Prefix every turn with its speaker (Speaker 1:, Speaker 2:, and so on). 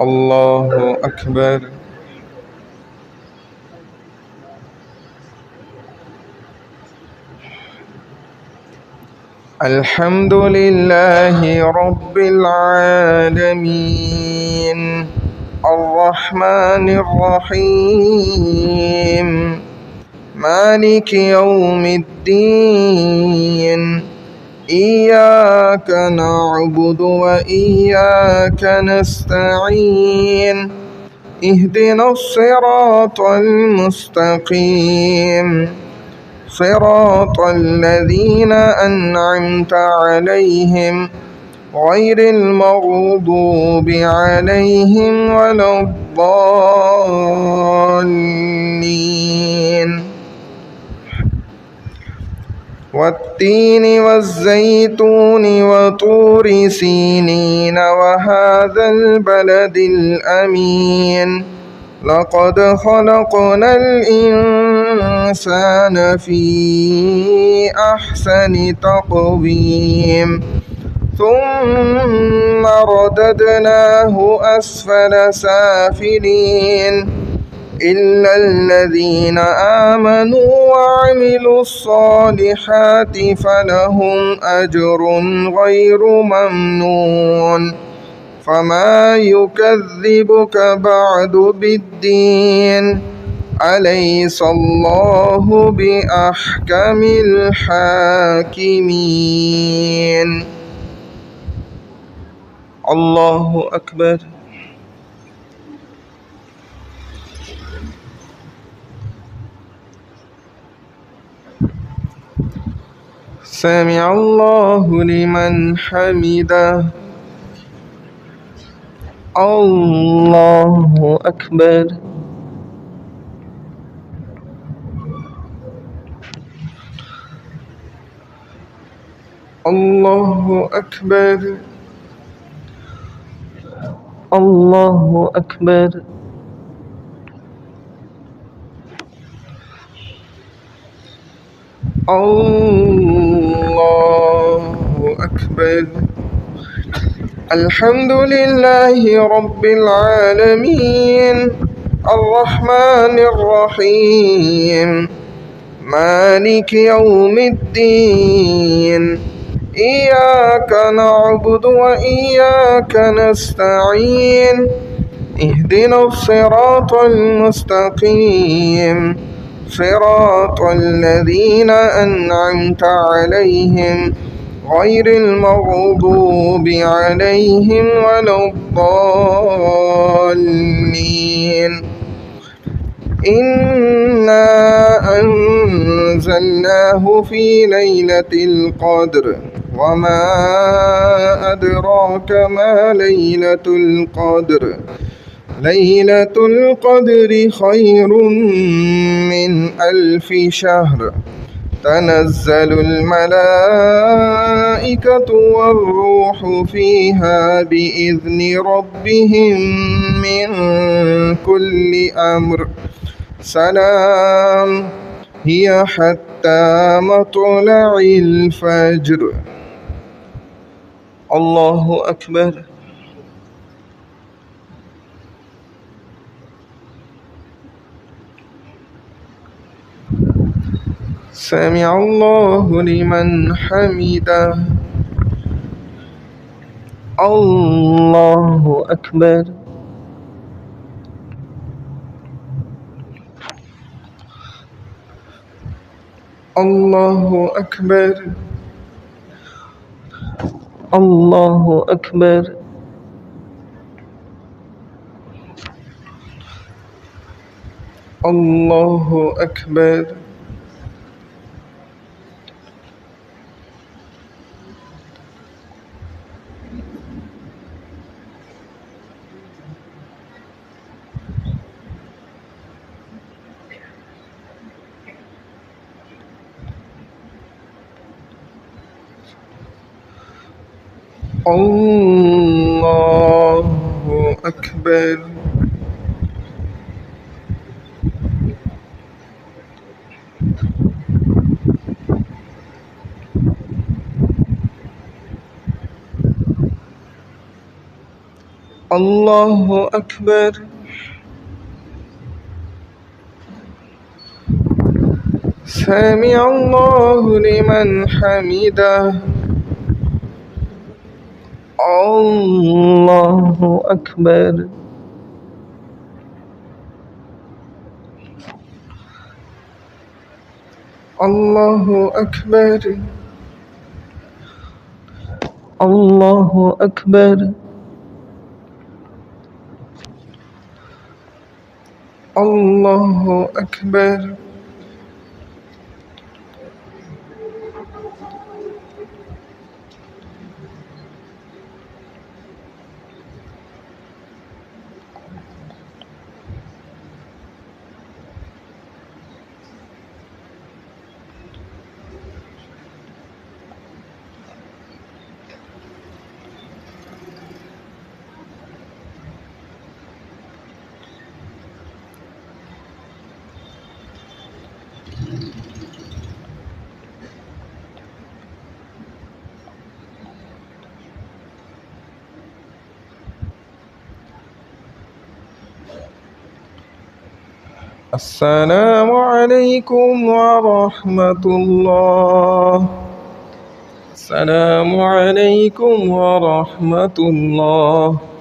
Speaker 1: الله أكبر. الحمد لله رب العالمين الرحمن الرحيم مالك يوم الدين إياك نعبد وإياك نستعين اهدنا الصراط المستقيم صراط الذين أنعمت عليهم غير المغضوب عليهم ولا الضالين. والتين والزيتون وطور سينين وهذا البلد الأمين لقد خلقنا الإنسان في أحسن تقويم ثم رددناه أسفل سافلين إلا الذين آمنوا وعملوا الصالحات فلهم أجر غير ممنون فما يكذبك بعد بالدين أليس الله بأحكم الحاكمين. الله أكبر. سمع الله لمن حمده. الله أكبر. الله أكبر. الله أكبر. الله أكبر. الحمد لله رب العالمين الرحمن الرحيم مالك يوم الدين إياك نعبد وإياك نستعين اهدنا الصراط المستقيم صراط الذين أنعمت عليهم غير المغضوب عليهم ولا الضالين. إنا أنزلناه في ليلة القدر وما أدراك ما ليلة القدر ليلة القدر خير من 1000 شهر تنزل الملائكة والروح فيها بإذن ربهم من كل أمر سلام هي حتى مطلع الفجر. الله أكبر. سمع الله لمن حمده. الله أكبر. الله أكبر. الله أكبر. الله أكبر. الله أكبر. الله أكبر. سمع الله لمن حمده. الله أكبر. الله أكبر. الله أكبر. الله أكبر. السلام عليكم ورحمة الله. السلام عليكم ورحمة الله.